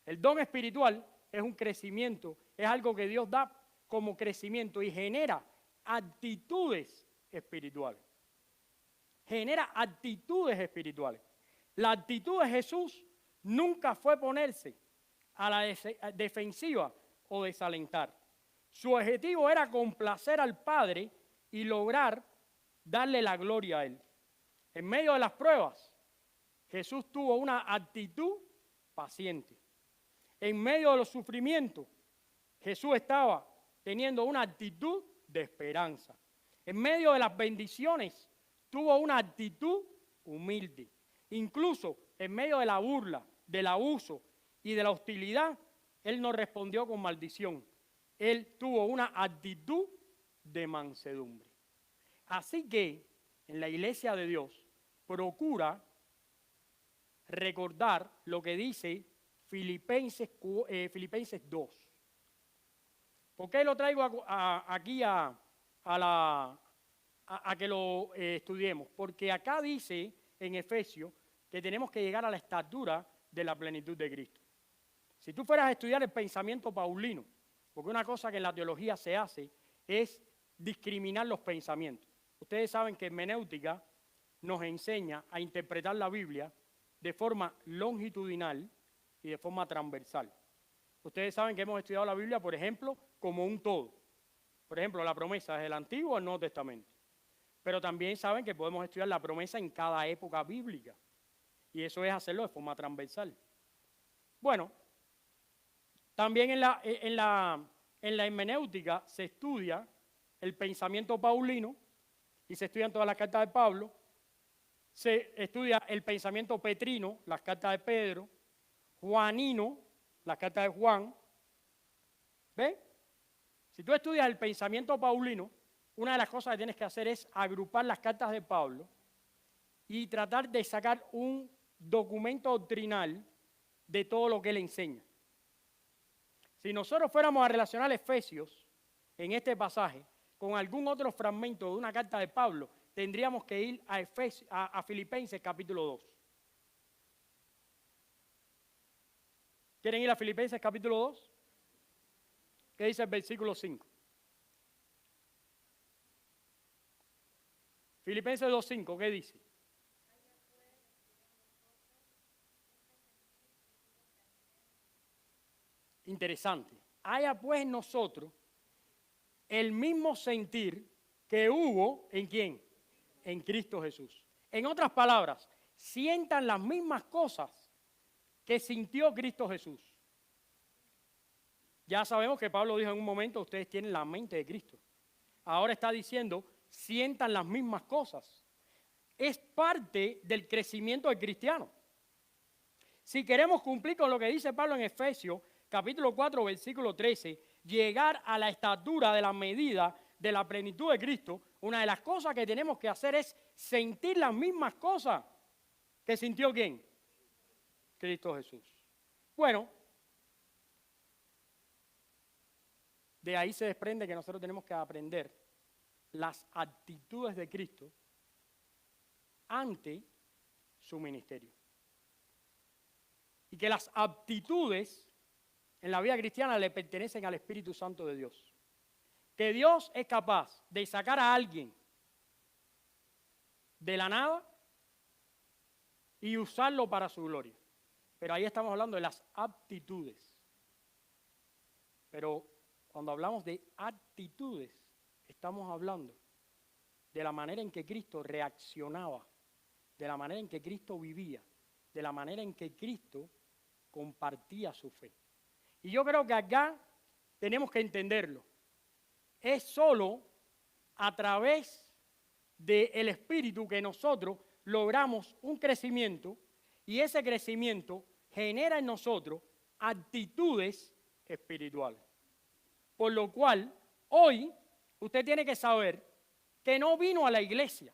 El don espiritual es un crecimiento, es algo que Dios da como crecimiento y genera actitudes espirituales. Genera actitudes espirituales. La actitud de Jesús nunca fue ponerse a la defensiva o desalentar. Su objetivo era complacer al Padre y lograr darle la gloria a Él. En medio de las pruebas, Jesús tuvo una actitud paciente. En medio de los sufrimientos, Jesús estaba teniendo una actitud de esperanza. En medio de las bendiciones, tuvo una actitud humilde. Incluso en medio de la burla, del abuso y de la hostilidad, Él no respondió con maldición. Él tuvo una actitud de mansedumbre. Así que en la iglesia de Dios procura recordar lo que dice Filipenses 2. ¿Por qué lo traigo aquí a que lo estudiemos? Porque acá dice en Efesios que tenemos que llegar a la estatura de la plenitud de Cristo. Si tú fueras a estudiar el pensamiento paulino, porque una cosa que en la teología se hace es discriminar los pensamientos. Ustedes saben que hermenéutica nos enseña a interpretar la Biblia de forma longitudinal y de forma transversal. Ustedes saben que hemos estudiado la Biblia, por ejemplo, como un todo. Por ejemplo, la promesa es del Antiguo al Nuevo Testamento. Pero también saben que podemos estudiar la promesa en cada época bíblica. Y eso es hacerlo de forma transversal. Bueno, también en la hermenéutica se estudia el pensamiento paulino y se estudian todas las cartas de Pablo. Se estudia el pensamiento petrino, las cartas de Pedro, juanino, las cartas de Juan. ¿Ven? Si tú estudias el pensamiento paulino, una de las cosas que tienes que hacer es agrupar las cartas de Pablo y tratar de sacar un documento doctrinal de todo lo que él enseña. Si nosotros fuéramos a relacionar Efesios en este pasaje con algún otro fragmento de una carta de Pablo, tendríamos que ir a Filipenses capítulo 2. ¿Quieren ir a Filipenses capítulo 2? ¿Qué dice el versículo 5? Filipenses 2:5, ¿qué dice? Interesante. Haya pues en nosotros el mismo sentir que hubo ¿en quién? En Cristo Jesús. En otras palabras, sientan las mismas cosas que sintió Cristo Jesús. Ya sabemos que Pablo dijo en un momento, ustedes tienen la mente de Cristo. Ahora está diciendo, sientan las mismas cosas. Es parte del crecimiento del cristiano. Si queremos cumplir con lo que dice Pablo en Efesios, capítulo 4, versículo 13, llegar a la estatura de la medida de la plenitud de Cristo, una de las cosas que tenemos que hacer es sentir las mismas cosas que sintió ¿quién? Cristo Jesús. Bueno, de ahí se desprende que nosotros tenemos que aprender las actitudes de Cristo ante su ministerio. Y que las aptitudes en la vida cristiana le pertenecen al Espíritu Santo de Dios. Que Dios es capaz de sacar a alguien de la nada y usarlo para su gloria. Pero ahí estamos hablando de las aptitudes. Pero cuando hablamos de actitudes, estamos hablando de la manera en que Cristo reaccionaba, de la manera en que Cristo vivía, de la manera en que Cristo compartía su fe. Y yo creo que acá tenemos que entenderlo. Es solo a través del Espíritu que nosotros logramos un crecimiento y ese crecimiento genera en nosotros actitudes espirituales. Por lo cual, hoy usted tiene que saber que no vino a la iglesia.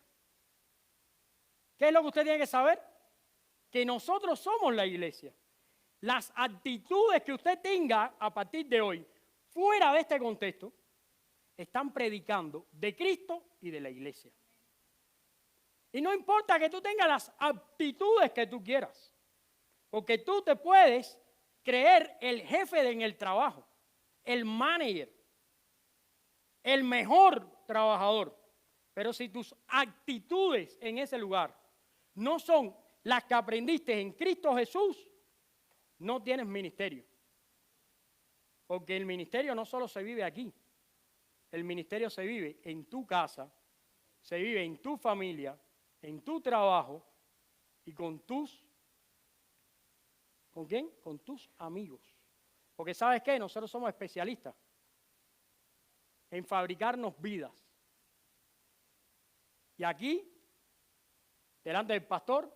¿Qué es lo que usted tiene que saber? Que nosotros somos la iglesia. Las actitudes que usted tenga a partir de hoy, fuera de este contexto, están predicando de Cristo y de la iglesia. Y no importa que tú tengas las aptitudes que tú quieras, porque tú te puedes creer el jefe en el trabajo, el manager, el mejor trabajador. Pero si tus actitudes en ese lugar no son las que aprendiste en Cristo Jesús, no tienes ministerio. Porque el ministerio no solo se vive aquí, el ministerio se vive en tu casa, se vive en tu familia, en tu trabajo y con tus, ¿con quién? Con tus amigos. Porque ¿sabes qué? Nosotros somos especialistas en fabricarnos vidas. Y aquí, delante del pastor,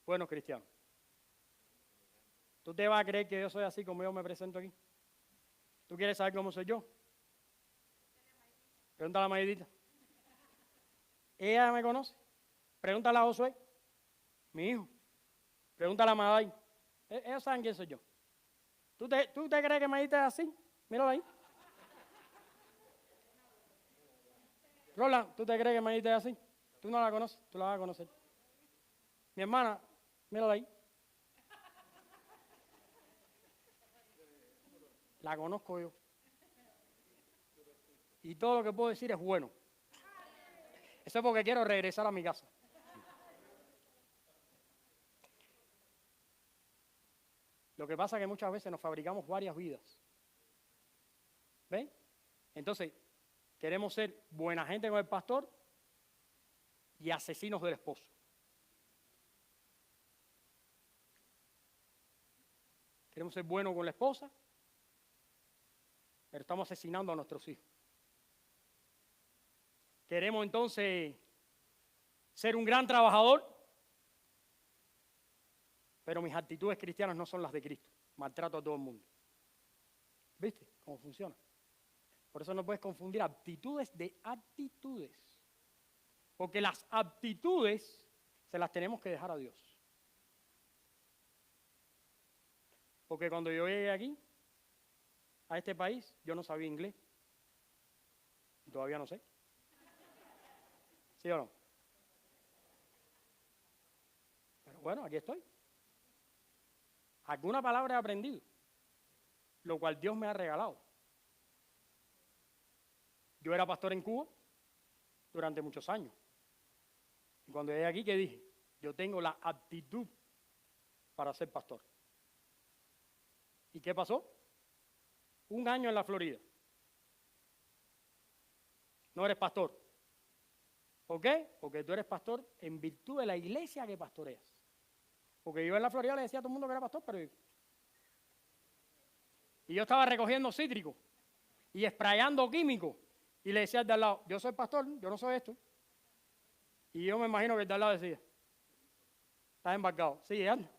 buenos cristianos. ¿Tú te vas a creer que yo soy así como yo me presento aquí? ¿Tú quieres saber cómo soy yo? Pregúntale a Maidita. Ella me conoce. Pregúntale a Josué, mi hijo. Pregúntale a Maday. Ellos saben quién soy yo. ¿Tú te crees que Mayita es así? Míralo ahí. Roland, ¿tú te crees que Mayita es así? Tú no la conoces, tú la vas a conocer. Mi hermana, mírala ahí. La conozco yo. Y todo lo que puedo decir es bueno. Eso es porque quiero regresar a mi casa. Lo que pasa es que muchas veces nos fabricamos varias vidas. ¿Ven? Entonces, queremos ser buena gente con el pastor y asesinos del esposo. Queremos ser buenos con la esposa, pero estamos asesinando a nuestros hijos. Queremos entonces ser un gran trabajador, pero mis actitudes cristianas no son las de Cristo. Maltrato a todo el mundo. ¿Viste cómo funciona? Por eso no puedes confundir aptitudes de actitudes. Porque las aptitudes se las tenemos que dejar a Dios. Porque cuando yo llegué aquí, a este país, yo no sabía inglés. Todavía no sé. ¿Sí o no? Pero bueno, aquí estoy. Alguna palabra he aprendido, lo cual Dios me ha regalado. Yo era pastor en Cuba durante muchos años. Y cuando llegué aquí, ¿qué dije? Yo tengo la aptitud para ser pastor. ¿Y qué pasó? 1 año en la Florida. No eres pastor. ¿Por qué? Porque tú eres pastor en virtud de la iglesia que pastoreas. Porque yo en la Florida le decía a todo el mundo que era pastor, pero... Y yo estaba recogiendo cítricos y sprayando químicos. Y le decía al de al lado, yo soy pastor, yo no soy esto. Y yo me imagino que el de al lado decía, estás embarcado. Sí, anda.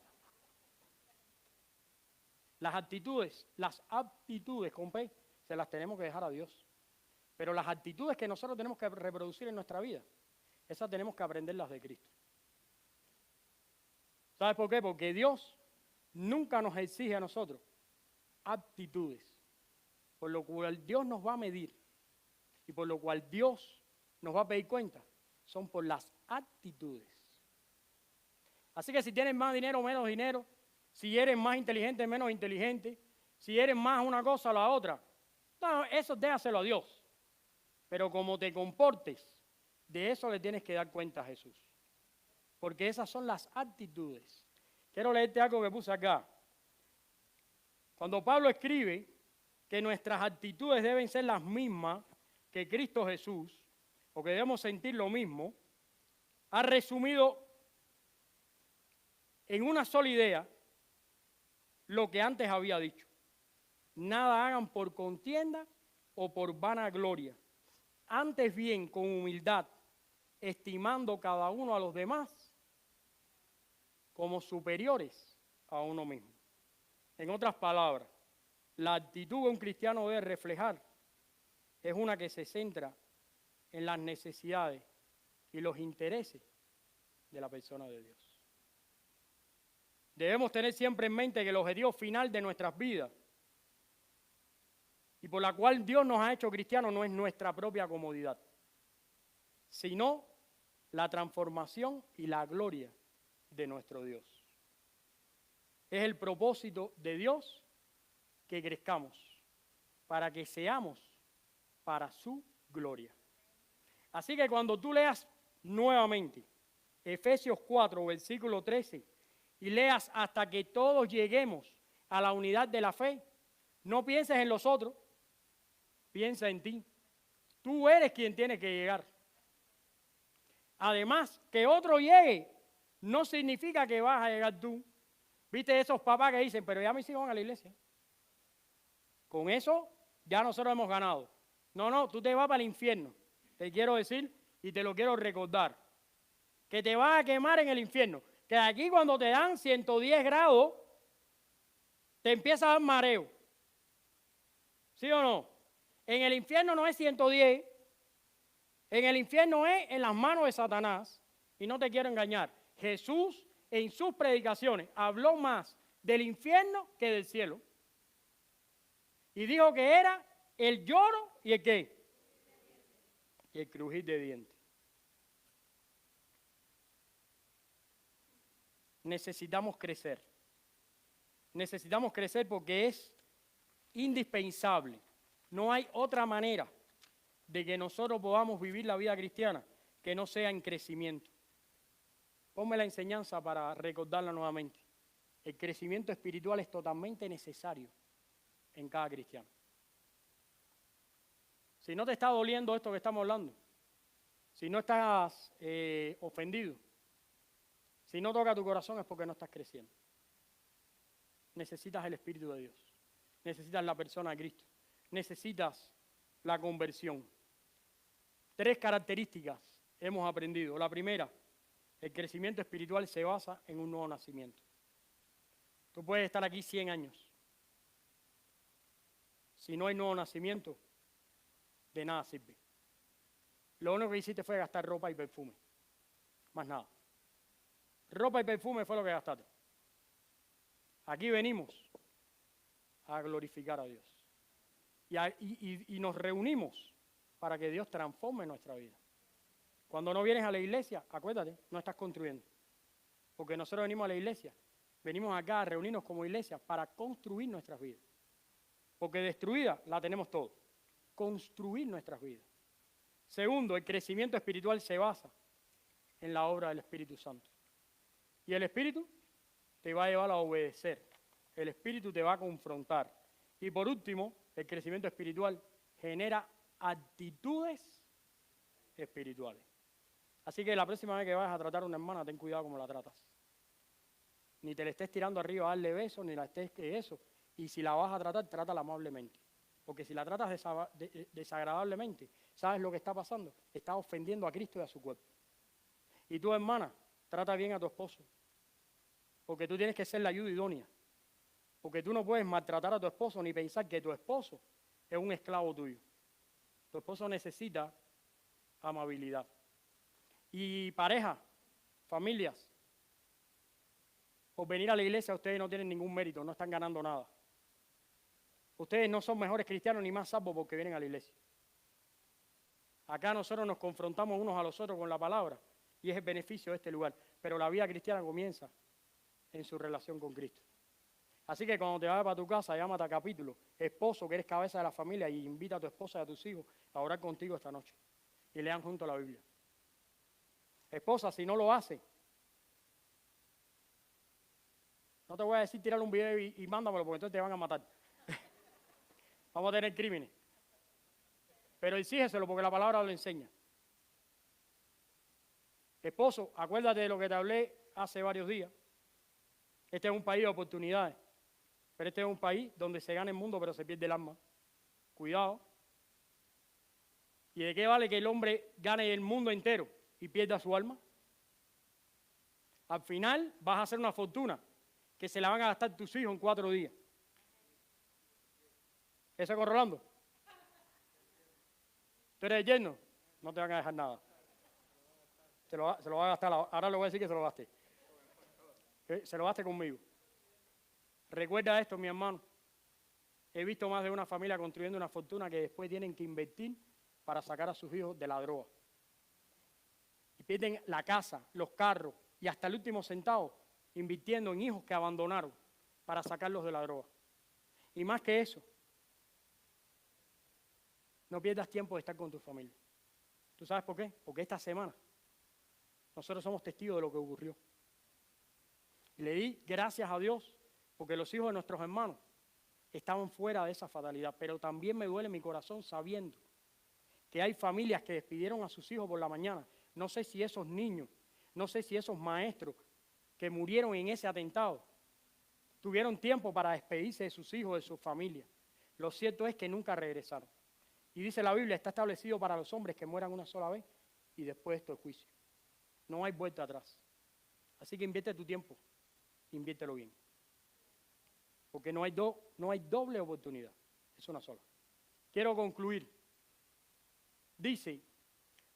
Las aptitudes, con P, se las tenemos que dejar a Dios. Pero las actitudes que nosotros tenemos que reproducir en nuestra vida, esas tenemos que aprenderlas de Cristo. ¿Sabes por qué? Porque Dios nunca nos exige a nosotros aptitudes, por lo cual Dios nos va a medir y por lo cual Dios nos va a pedir cuenta, son por las actitudes. Así que si tienes más dinero o menos dinero, si eres más inteligente o menos inteligente, si eres más una cosa o la otra, no, eso déjaselo a Dios. Pero como te comportes, de eso le tienes que dar cuenta a Jesús. Porque esas son las actitudes. Quiero leerte algo que puse acá. Cuando Pablo escribe que nuestras actitudes deben ser las mismas que Cristo Jesús, o que debemos sentir lo mismo, ha resumido en una sola idea lo que antes había dicho. Nada hagan por contienda o por vanagloria. Antes bien, con humildad, estimando cada uno a los demás como superiores a uno mismo. En otras palabras, la actitud que un cristiano debe reflejar es una que se centra en las necesidades y los intereses de la persona de Dios. Debemos tener siempre en mente que el objetivo final de nuestras vidas y por la cual Dios nos ha hecho cristianos no es nuestra propia comodidad, sino la transformación y la gloria de nuestro Dios. Es el propósito de Dios que crezcamos, para que seamos para su gloria. Así que cuando tú leas nuevamente Efesios 4, versículo 13, y leas hasta que todos lleguemos a la unidad de la fe, no pienses en los otros, piensa en ti. Tú eres quien tiene que llegar. Además, que otro llegue no significa que vas a llegar tú. ¿Viste esos papás que dicen, pero ya mis hijos van a la iglesia? Con eso ya nosotros hemos ganado. No, tú te vas para el infierno. Te quiero decir y te lo quiero recordar. Que te vas a quemar en el infierno. Que aquí cuando te dan 110 grados, te empieza a dar mareo. ¿Sí o no? En el infierno no es 110. En el infierno es en las manos de Satanás. Y no te quiero engañar. Jesús en sus predicaciones habló más del infierno que del cielo. Y dijo que era el lloro y el ¿qué? Y el crujir de dientes. Necesitamos crecer. Necesitamos crecer porque es indispensable. No hay otra manera de que nosotros podamos vivir la vida cristiana que no sea en crecimiento. Ponme la enseñanza para recordarla nuevamente. El crecimiento espiritual es totalmente necesario en cada cristiano. Si no te está doliendo esto que estamos hablando, si no estás ofendido, si no toca tu corazón es porque no estás creciendo. Necesitas el Espíritu de Dios. Necesitas la persona de Cristo. Necesitas la conversión. 3 características hemos aprendido. La primera, el crecimiento espiritual se basa en un nuevo nacimiento. Tú puedes estar aquí 100 años. Si no hay nuevo nacimiento, de nada sirve. Lo único que hiciste fue gastar ropa y perfume. Más nada. Ropa y perfume fue lo que gastaste. Aquí venimos a glorificar a Dios. Y nos reunimos para que Dios transforme nuestra vida. Cuando no vienes a la iglesia, acuérdate, no estás construyendo. Porque nosotros venimos a la iglesia, venimos acá a reunirnos como iglesia para construir nuestras vidas. Porque destruida la tenemos todo. Construir nuestras vidas. Segundo, el crecimiento espiritual se basa en la obra del Espíritu Santo. Y el Espíritu te va a llevar a obedecer. El Espíritu te va a confrontar. Y por último, el crecimiento espiritual genera actitudes espirituales. Así que la próxima vez que vayas a tratar a una hermana, ten cuidado cómo la tratas. Ni te le estés tirando arriba a darle besos, ni la estés que eso. Y si la vas a tratar, trátala amablemente. Porque si la tratas desagradablemente, ¿sabes lo que está pasando? Estás ofendiendo a Cristo y a su cuerpo. Y tú, hermana, trata bien a tu esposo. Porque tú tienes que ser la ayuda idónea. Porque tú no puedes maltratar a tu esposo ni pensar que tu esposo es un esclavo tuyo. Tu esposo necesita amabilidad. Y pareja, familias, por venir a la iglesia ustedes no tienen ningún mérito, no están ganando nada. Ustedes no son mejores cristianos ni más salvos porque vienen a la iglesia. Acá nosotros nos confrontamos unos a los otros con la palabra y es el beneficio de este lugar. Pero la vida cristiana comienza en su relación con Cristo. Así que cuando te vayas para tu casa, llámate a capítulo, esposo que eres cabeza de la familia, y invita a tu esposa y a tus hijos a orar contigo esta noche. Y lean juntos la Biblia. Esposa, si no lo hace, no te voy a decir tirar un video y mándamelo porque entonces te van a matar. Vamos a tener crímenes. Pero exígeselo porque la palabra lo enseña. Esposo, acuérdate de lo que te hablé hace varios días. Este es un país de oportunidades. Pero este es un país donde se gana el mundo pero se pierde el alma. Cuidado. ¿Y de qué vale que el hombre gane el mundo entero y pierda su alma? Al final vas a hacer una fortuna que se la van a gastar tus hijos en 4 días. ¿Eso es con Rolando? ¿Tú eres el yerno? No te van a dejar nada. Se lo va a gastar. Ahora le voy a decir que se lo gaste. Se lo gaste conmigo. Recuerda esto, mi hermano. He visto más de una familia construyendo una fortuna que después tienen que invertir para sacar a sus hijos de la droga. Y pierden la casa, los carros y hasta el último centavo invirtiendo en hijos que abandonaron para sacarlos de la droga. Y más que eso, no pierdas tiempo de estar con tu familia. ¿Tú sabes por qué? Porque esta semana nosotros somos testigos de lo que ocurrió. Y le di gracias a Dios porque los hijos de nuestros hermanos estaban fuera de esa fatalidad. Pero también me duele mi corazón sabiendo que hay familias que despidieron a sus hijos por la mañana. No sé si esos niños, no sé si esos maestros que murieron en ese atentado tuvieron tiempo para despedirse de sus hijos, de sus familias. Lo cierto es que nunca regresaron. Y dice la Biblia, está establecido para los hombres que mueran una sola vez y después esto es juicio. No hay vuelta atrás. Así que invierte tu tiempo, inviértelo bien. Porque no hay doble oportunidad, es una sola. Quiero concluir. Dice,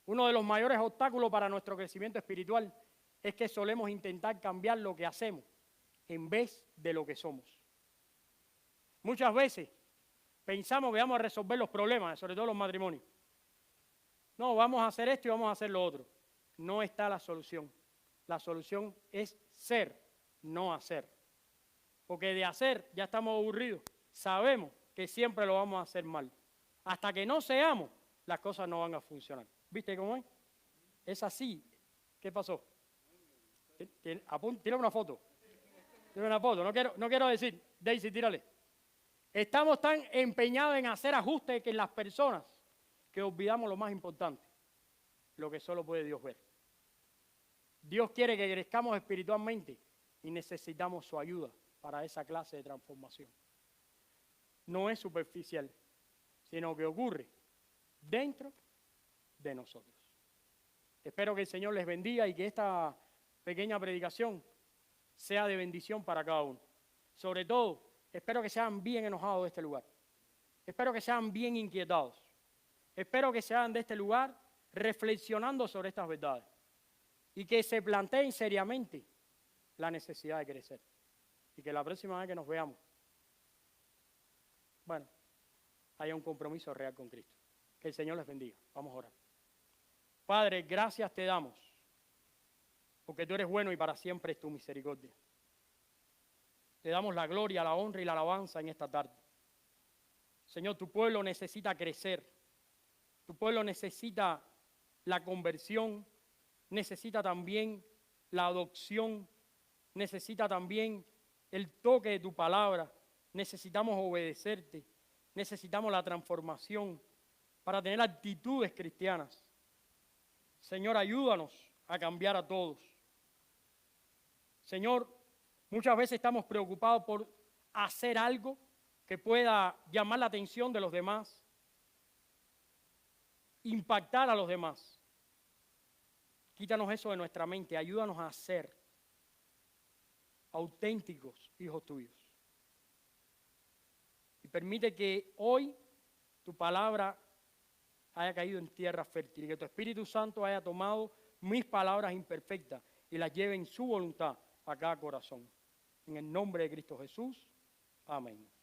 uno de los mayores obstáculos para nuestro crecimiento espiritual es que solemos intentar cambiar lo que hacemos en vez de lo que somos. Muchas veces pensamos que vamos a resolver los problemas, sobre todo los matrimonios. No, vamos a hacer esto y vamos a hacer lo otro. No está la solución. La solución es ser, no hacer. Porque de hacer ya estamos aburridos. Sabemos que siempre lo vamos a hacer mal. Hasta que no seamos, las cosas no van a funcionar. ¿Viste cómo es? Es así. ¿Qué pasó? Tira una foto. Tira una foto. No quiero decir, Daisy, tírale. Estamos tan empeñados en hacer ajustes que en las personas que olvidamos lo más importante, lo que solo puede Dios ver. Dios quiere que crezcamos espiritualmente y necesitamos su ayuda para esa clase de transformación. No es superficial, sino que ocurre dentro de nosotros. Espero que el Señor les bendiga y que esta pequeña predicación sea de bendición para cada uno. Sobre todo, espero que sean bien enojados de este lugar. Espero que sean bien inquietados. Espero que sean de este lugar reflexionando sobre estas verdades y que se planteen seriamente la necesidad de crecer. Y que la próxima vez que nos veamos, bueno, haya un compromiso real con Cristo. Que el Señor les bendiga. Vamos a orar. Padre, gracias te damos, porque tú eres bueno y para siempre es tu misericordia. Te damos la gloria, la honra y la alabanza en esta tarde. Señor, tu pueblo necesita crecer. Tu pueblo necesita la conversión, necesita también la adopción, necesita también el toque de tu palabra. Necesitamos obedecerte, necesitamos la transformación para tener actitudes cristianas. Señor, ayúdanos a cambiar a todos. Señor, muchas veces estamos preocupados por hacer algo que pueda llamar la atención de los demás, impactar a los demás. Quítanos eso de nuestra mente, ayúdanos a ser auténticos hijos tuyos. Y permite que hoy tu palabra haya caído en tierra fértil y que tu Espíritu Santo haya tomado mis palabras imperfectas y las lleve en su voluntad a cada corazón. En el nombre de Cristo Jesús. Amén.